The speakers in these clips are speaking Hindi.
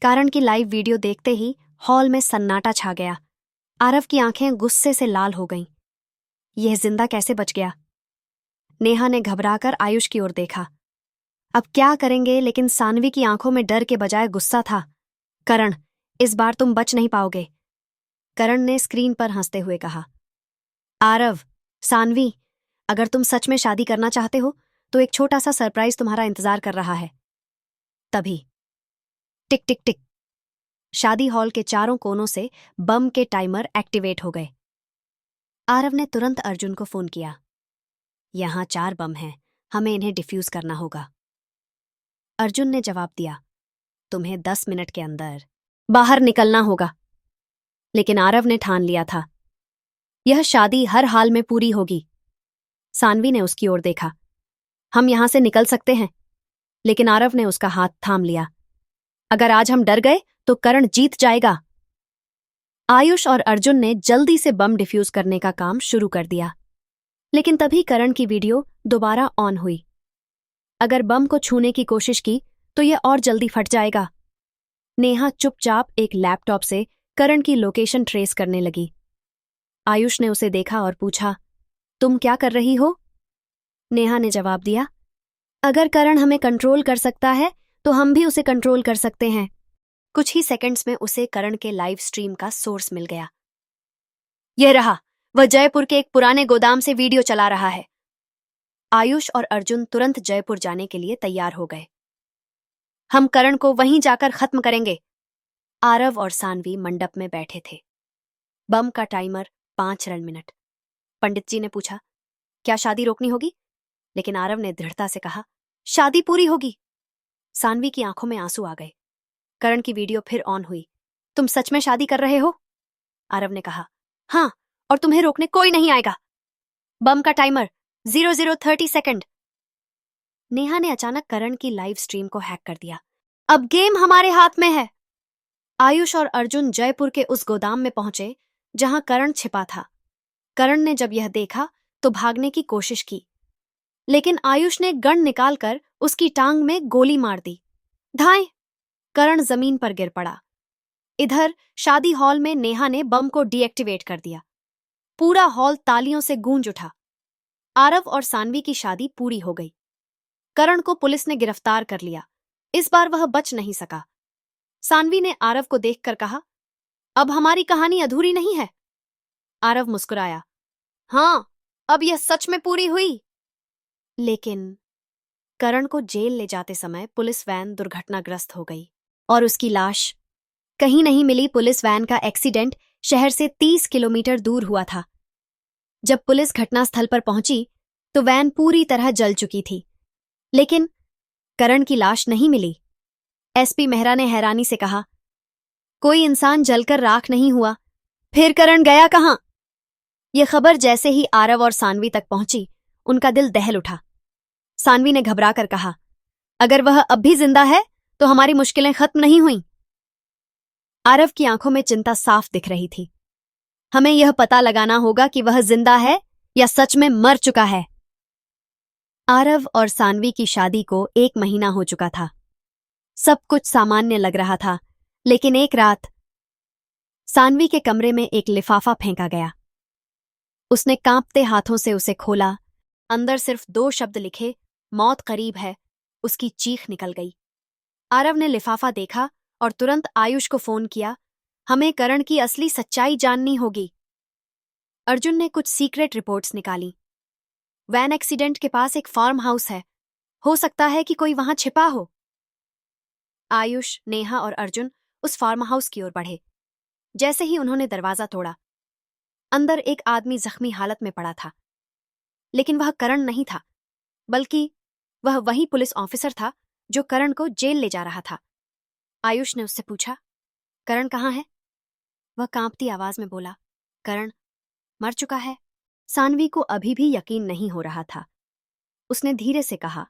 कारण की लाइव वीडियो देखते ही हॉल में सन्नाटा छा गया। आरव की आंखें गुस्से से लाल हो गईं। यह जिंदा कैसे बच गया? नेहा ने घबराकर आयुष की ओर देखा। अब क्या करेंगे, लेकिन सानवी की आंखों में डर के बजाय गुस्सा था। करण, इस बार तुम बच नहीं पाओगे, करण ने स्क्रीन पर हंसते हुए कहा। आरव, सानवी, अगर तुम सच में शादी करना चाहते हो तो एक छोटा सा सरप्राइज तुम्हारा इंतजार कर रहा है। तभी टिक टिक टिक, शादी हॉल के चारों कोनों से बम के टाइमर एक्टिवेट हो गए। आरव ने तुरंत अर्जुन को फोन किया। यहां 4 बम हैं, हमें इन्हें डिफ्यूज करना होगा। अर्जुन ने जवाब दिया, तुम्हें 10 मिनट के अंदर बाहर निकलना होगा। लेकिन आरव ने ठान लिया था, यह शादी हर हाल में पूरी होगी। सानवी ने उसकी ओर देखा। हम यहां से निकल सकते हैं, लेकिन आरव ने उसका हाथ थाम लिया। अगर आज हम डर गए तो करण जीत जाएगा। आयुष और अर्जुन ने जल्दी से बम डिफ्यूज करने का काम शुरू कर दिया। लेकिन तभी करण की वीडियो दोबारा ऑन हुई। अगर बम को छूने की कोशिश की तो यह और जल्दी फट जाएगा। नेहा चुपचाप एक लैपटॉप से करण की लोकेशन ट्रेस करने लगी। आयुष ने उसे देखा और पूछा, तुम क्या कर रही हो? नेहा ने जवाब दिया, अगर करण हमें कंट्रोल कर सकता है तो हम भी उसे कंट्रोल कर सकते हैं। कुछ ही सेकंड्स में उसे करण के लाइव स्ट्रीम का सोर्स मिल गया। यह रहा, वह जयपुर के एक पुराने गोदाम से वीडियो चला रहा है। आयुष और अर्जुन तुरंत जयपुर जाने के लिए तैयार हो गए। हम करण को वहीं जाकर खत्म करेंगे। आरव और सानवी मंडप में बैठे थे। बम का टाइमर 5 मिनट। पंडित जी ने पूछा, क्या शादी रोकनी होगी? लेकिन आरव ने दृढ़ता से कहा, शादी पूरी होगी। सानवी की आंखों में आंसू आ गए। करण की वीडियो फिर ऑन हुई। तुम सच में शादी कर रहे हो? आरव ने कहा, हाँ, और तुम्हें रोकने कोई नहीं आएगा। बम का टाइमर 0030 सेकंड। नेहा ने अचानक करण की लाइव स्ट्रीम को हैक कर दिया। अब गेम हमारे हाथ में है। आयुष और अर्जुन जयपुर के उस गोदाम में पहुंचे जहां करण छिपा था। करण ने जब यह देखा तो भागने की कोशिश की, लेकिन आयुष ने गन निकालकर उसकी टांग में गोली मार दी। धाएं! करण जमीन पर गिर पड़ा। इधर शादी हॉल में नेहा ने बम को डीएक्टिवेट कर दिया। पूरा हॉल तालियों से गूंज उठा। आरव और सानवी की शादी पूरी हो गई। करण को पुलिस ने गिरफ्तार कर लिया। इस बार वह बच नहीं सका। सानवी ने आरव को देखकर कहा, अब हमारी कहानी अधूरी नहीं है। आरव मुस्कुराया, हाँ, अब यह सच में पूरी हुई। लेकिन करण को जेल ले जाते समय पुलिस वैन दुर्घटनाग्रस्त हो गई और उसकी लाश कहीं नहीं मिली। पुलिस वैन का एक्सीडेंट शहर से 30 किलोमीटर दूर हुआ था। जब पुलिस घटनास्थल पर पहुंची तो वैन पूरी तरह जल चुकी थी, लेकिन करण की लाश नहीं मिली। एसपी मेहरा ने हैरानी से कहा, कोई इंसान जलकर राख नहीं हुआ, फिर करण गया कहां? यह खबर जैसे ही आरव और सानवी तक पहुंची, उनका दिल दहल उठा। सानवी ने घबराकर कहा, अगर वह अब भी जिंदा है तो हमारी मुश्किलें खत्म नहीं हुई। आरव की आंखों में चिंता साफ दिख रही थी। हमें यह पता लगाना होगा कि वह जिंदा है या सच में मर चुका है। आरव और सानवी की शादी को 1 महीना हो चुका था। सब कुछ सामान्य लग रहा था, लेकिन एक रात सानवी के कमरे में एक लिफाफा फेंका गया। उसने कांपते हाथों से उसे खोला। अंदर सिर्फ 2 शब्द लिखे, मौत करीब है। उसकी चीख निकल गई। आरव ने लिफाफा देखा और तुरंत आयुष को फोन किया। हमें करण की असली सच्चाई जाननी होगी। अर्जुन ने कुछ सीक्रेट रिपोर्ट्स निकाली। वैन एक्सीडेंट के पास एक फार्म हाउस है, हो सकता है कि कोई वहां छिपा हो। आयुष, नेहा और अर्जुन उस फार्म हाउस की ओर बढ़े। जैसे ही उन्होंने दरवाजा तोड़ा, अंदर एक आदमी जख्मी हालत में पड़ा था। लेकिन वह करण नहीं था, बल्कि वह वही पुलिस ऑफिसर था जो करण को जेल ले जा रहा था। आयुष ने उससे पूछा, करण कहाँ है? वह कांपती आवाज में बोला, करण मर चुका है। सानवी को अभी भी यकीन नहीं हो रहा था। उसने धीरे से कहा,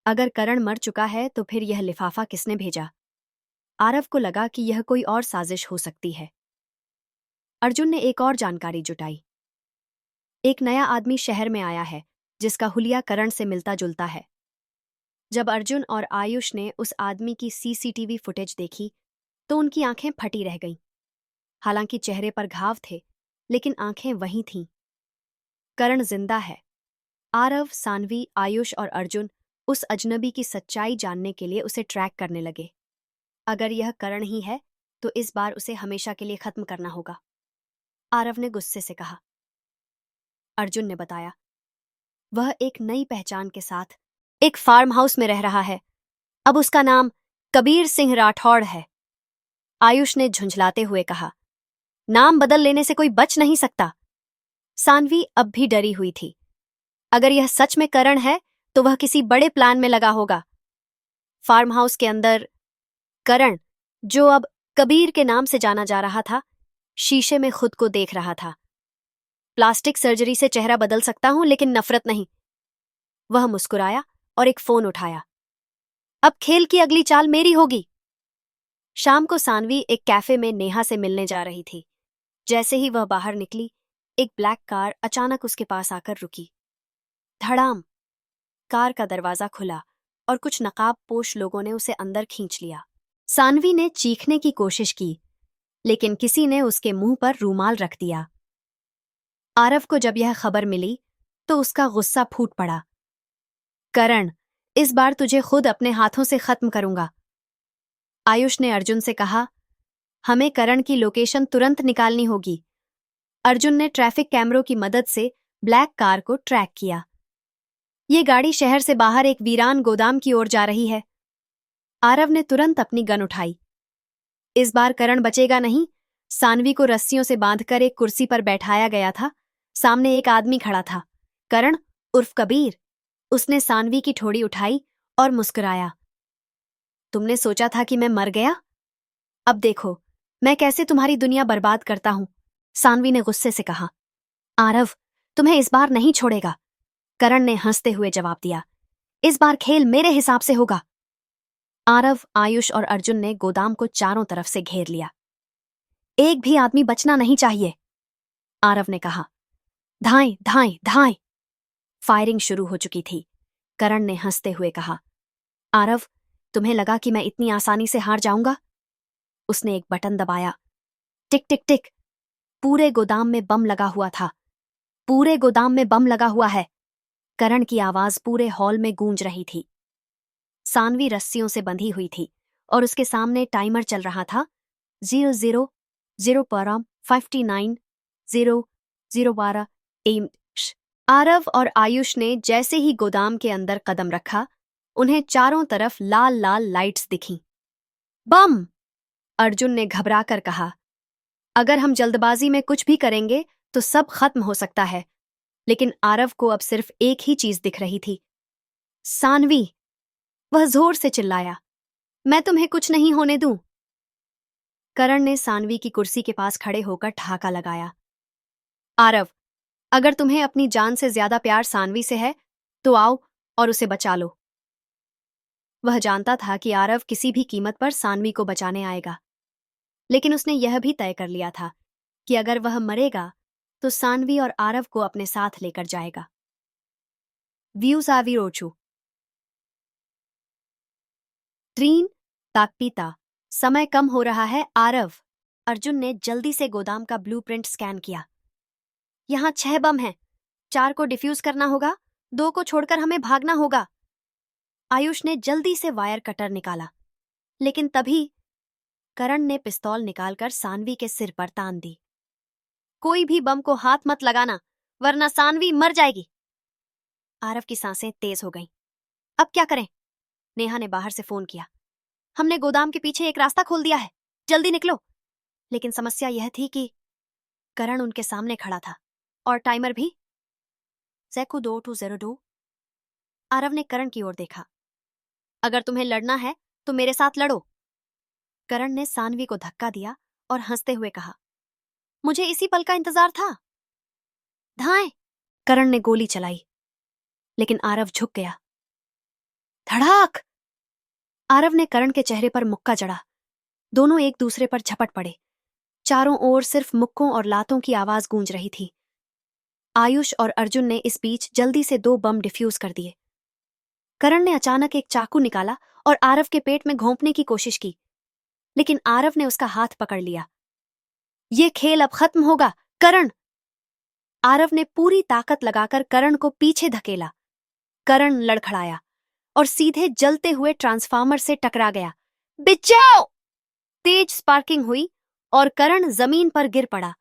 अगर करण मर चुका है तो फिर यह लिफाफा किसने भेजा? आरव को लगा कि यह कोई और साजिश हो सकती है। अर्जुन ने एक और जानकारी जुटाई। एक नया आदमी शहर में आया है जिसका हुलिया करण से मिलता जुलता है। जब अर्जुन और आयुष ने उस आदमी की सीसीटीवी फुटेज देखी तो उनकी आंखें फटी रह गईं। हालांकि चेहरे पर घाव थे, लेकिन आंखें वहीं थीं। करण जिंदा है। आरव, सानवी, आयुष और अर्जुन उस अजनबी की सच्चाई जानने के लिए उसे ट्रैक करने लगे। अगर यह करण ही है तो इस बार उसे हमेशा के लिए खत्म करना होगा, आरव ने गुस्से से कहा। अर्जुन ने बताया, वह एक नई पहचान के साथ एक फार्म हाउस में रह रहा है। अब उसका नाम कबीर सिंह राठौड़ है। आयुष ने झुंझलाते हुए कहा, नाम बदल लेने से कोई बच नहीं सकता। सानवी अब भी डरी हुई थी। अगर यह सच में करण है तो वह किसी बड़े प्लान में लगा होगा। फार्म हाउस के अंदर करण, जो अब कबीर के नाम से जाना जा रहा था, शीशे में खुद को देख रहा था। प्लास्टिक सर्जरी से चेहरा बदल सकता हूं, लेकिन नफरत नहीं। वह मुस्कुराया और एक फोन उठाया। अब खेल की अगली चाल मेरी होगी। शाम को सानवी एक कैफे में नेहा से मिलने जा रही थी। जैसे ही वह बाहर निकली, एक ब्लैक कार अचानक उसके पास आकर रुकी। धड़ाम! कार का दरवाजा खुला और कुछ नकाबपोश लोगों ने उसे अंदर खींच लिया। सानवी ने चीखने की कोशिश की, लेकिन किसी ने उसके मुंह पर रूमाल रख दिया। आरव को जब यह खबर मिली तो उसका गुस्सा फूट पड़ा। करण, इस बार तुझे खुद अपने हाथों से खत्म करूंगा। आयुष ने अर्जुन से कहा, हमें करण की लोकेशन तुरंत निकालनी होगी। अर्जुन ने ट्रैफिक कैमरों की मदद से ब्लैक कार को ट्रैक किया। ये गाड़ी शहर से बाहर एक वीरान गोदाम की ओर जा रही है। आरव ने तुरंत अपनी गन उठाई। इस बार करण बचेगा नहीं। सानवी को रस्सियों से बांधकर एक कुर्सी पर बैठाया गया था। सामने एक आदमी खड़ा था, करण उर्फ कबीर। उसने सानवी की ठोड़ी उठाई और मुस्कुराया। तुमने सोचा था कि मैं मर गया? अब देखो मैं कैसे तुम्हारी दुनिया बर्बाद करता हूं, सानवी ने गुस्से से कहा। आरव, तुम्हें इस बार नहीं छोड़ेगा, करण ने हंसते हुए जवाब दिया। इस बार खेल मेरे हिसाब से होगा। आरव, आयुष और अर्जुन ने गोदाम को चारों तरफ से घेर लिया। एक भी आदमी बचना नहीं चाहिए, आरव ने कहा। धाएं, धाएं, धाएं! फायरिंग शुरू हो चुकी थी। करण ने हंसते हुए कहा, आरव, तुम्हें लगा कि मैं इतनी आसानी से हार जाऊंगा? उसने एक बटन दबाया। टिक टिक टिक! पूरे गोदाम में बम लगा हुआ था। पूरे गोदाम में बम लगा हुआ है। करण की आवाज पूरे हॉल में गूंज रही थी। सानवी रस्सियों से बंधी हुई थी और उसके सामने टाइमर चल रहा था। 000:59 00:12 AM। आरव और आयुष ने जैसे ही गोदाम के अंदर कदम रखा, उन्हें चारों तरफ लाल लाल लाइट्स दिखीं। बम! अर्जुन ने घबराकर कहा। अगर हम जल्दबाजी में कुछ भी करेंगे तो सब खत्म हो सकता है। लेकिन आरव को अब सिर्फ एक ही चीज दिख रही थी, सानवी। वह जोर से चिल्लाया, मैं तुम्हें कुछ नहीं होने दूं। करण ने सानवी की कुर्सी के पास खड़े होकर ठहाका लगाया। आरव, अगर तुम्हें अपनी जान से ज्यादा प्यार सानवी से है तो आओ और उसे बचा लो। वह जानता था कि आरव किसी भी कीमत पर सानवी को बचाने आएगा, लेकिन उसने यह भी तय कर लिया था कि अगर वह मरेगा तो सानवी और आरव को अपने साथ लेकर जाएगा। व्यूज आवी रोचू ट्रीन ताकपीता। समय कम हो रहा है, आरव। अर्जुन ने जल्दी से गोदाम का ब्लूप्रिंट स्कैन किया। यहां 6 बम हैं। 4 को डिफ्यूज करना होगा, 2 को छोड़कर हमें भागना होगा। आयुष ने जल्दी से वायर कटर निकाला, लेकिन तभी करण ने पिस्तौल निकालकर सानवी के सिर पर तान दी। कोई भी बम को हाथ मत लगाना, वरना सानवी मर जाएगी। आरव की सांसें तेज हो गईं। अब क्या करें? नेहा ने बाहर से फोन किया। हमने गोदाम के पीछे एक रास्ता खोल दिया है, जल्दी निकलो। लेकिन समस्या यह थी कि करण उनके सामने खड़ा था और टाइमर भी। Zeku 2202। आरव ने करण की ओर देखा। अगर तुम्हें लड़ना है तो मेरे साथ लड़ो। करण ने सानवी को धक्का दिया और हंसते हुए कहा, मुझे इसी पल का इंतजार था। धाएं! करण ने गोली चलाई, लेकिन आरव झुक गया। धड़ाक! आरव ने करण के चेहरे पर मुक्का जड़ा। दोनों एक दूसरे पर झपट पड़े। चारों ओर सिर्फ मुक्कों और लातों की आवाज गूंज रही थी। आयुष और अर्जुन ने इस बीच जल्दी से 2 बम डिफ्यूज कर दिए। करण ने अचानक एक चाकू निकाला और आरव के पेट में घोंपने की कोशिश की, लेकिन आरव ने उसका हाथ पकड़ लिया। ये खेल अब खत्म होगा, करण! आरव ने पूरी ताकत लगाकर करण को पीछे धकेला। करण लड़खड़ाया और सीधे जलते हुए ट्रांसफार्मर से टकरा गया। बचाओ! तेज स्पार्किंग हुई और करण जमीन पर गिर पड़ा।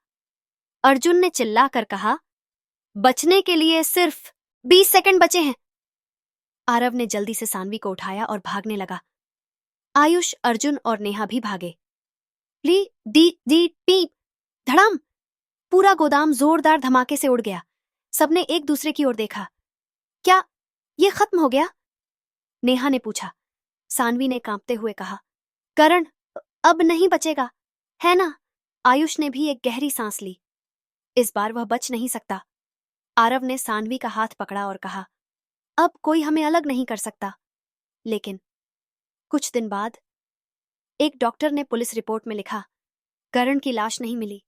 अर्जुन ने चिल्लाकर कहा, बचने के लिए सिर्फ 20 सेकंड बचे हैं। आरव ने जल्दी से सानवी को उठाया और भागने लगा। आयुष, अर्जुन और नेहा भी भागे। ली दी दी पीप, धड़ाम! पूरा गोदाम जोरदार धमाके से उड़ गया। सबने एक दूसरे की ओर देखा। क्या ये खत्म हो गया? नेहा ने पूछा। सानवी ने कांपते हुए कहा, करण अब नहीं बचेगा, है ना? आयुष ने भी एक गहरी सांस ली। इस बार वह बच नहीं सकता। आरव ने सानवी का हाथ पकड़ा और कहा, अब कोई हमें अलग नहीं कर सकता। लेकिन कुछ दिन बाद एक डॉक्टर ने पुलिस रिपोर्ट में लिखा, करण की लाश नहीं मिली।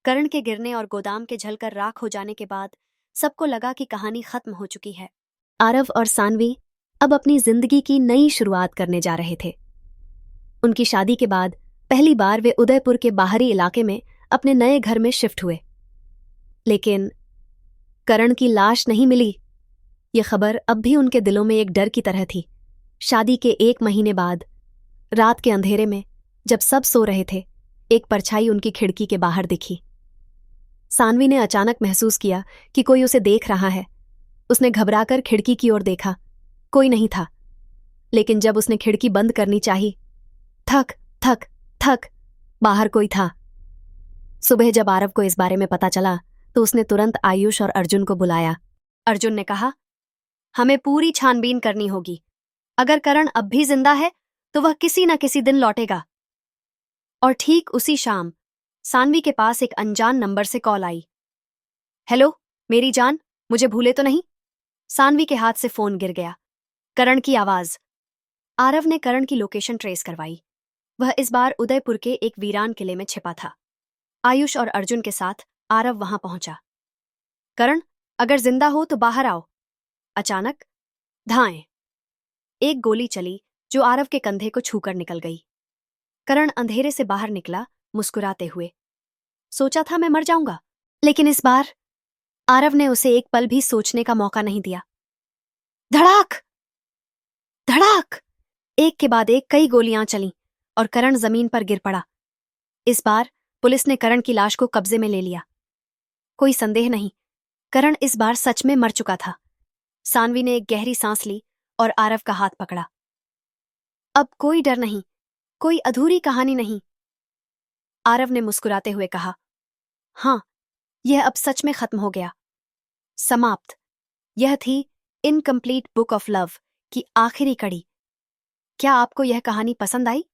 करण के गिरने और गोदाम के जलकर राख हो जाने के बाद सबको लगा कि कहानी खत्म हो चुकी है। आरव और सानवी अब अपनी जिंदगी की नई शुरुआत करने जा रहे थे। उनकी शादी के बाद पहली बार वे उदयपुर के बाहरी इलाके में अपने नए घर में शिफ्ट हुए। लेकिन करण की लाश नहीं मिली। ये खबर अब भी उनके दिलों में एक डर की तरह थी। शादी के 1 महीने बाद रात के अंधेरे में जब सब सो रहे थे, एक परछाई उनकी खिड़की के बाहर दिखी। सानवी ने अचानक महसूस किया कि कोई उसे देख रहा है। उसने घबराकर खिड़की की ओर देखा। कोई नहीं था। लेकिन जब उसने खिड़की बंद करनी चाही, थक थक थक, बाहर कोई था। सुबह जब आरव को इस बारे में पता चला तो उसने तुरंत आयुष और अर्जुन को बुलाया। अर्जुन ने कहा, हमें पूरी छानबीन करनी होगी। अगर करण अब भी जिंदा है तो वह किसी न किसी दिन लौटेगा। और ठीक उसी शाम सानवी के पास एक अनजान नंबर से कॉल आई। हेलो मेरी जान, मुझे भूले तो नहीं? सानवी के हाथ से फोन गिर गया। करण की आवाज। आरव ने करण की लोकेशन ट्रेस करवाई। वह इस बार उदयपुर के एक वीरान किले में छिपा था। आयुष और अर्जुन के साथ आरव वहां पहुंचा। करण, अगर जिंदा हो तो बाहर आओ। अचानक धाएं! एक गोली चली जो आरव के कंधे को छूकर निकल गई। करण अंधेरे से बाहर निकला मुस्कुराते हुए। सोचा था मैं मर जाऊंगा, लेकिन इस बार आरव ने उसे एक पल भी सोचने का मौका नहीं दिया। धड़ाक धड़ाक! एक के बाद एक कई गोलियां चलीं और करण जमीन पर गिर पड़ा। इस बार पुलिस ने करण की लाश को कब्जे में ले लिया। कोई संदेह नहीं, करण इस बार सच में मर चुका था। सानवी ने एक गहरी सांस ली और आरव का हाथ पकड़ा। अब कोई डर नहीं, कोई अधूरी कहानी नहीं। आरव ने मुस्कुराते हुए कहा, हां, यह अब सच में खत्म हो गया। समाप्त। यह थी इनकम्प्लीट बुक ऑफ लव की आखिरी कड़ी। क्या आपको यह कहानी पसंद आई?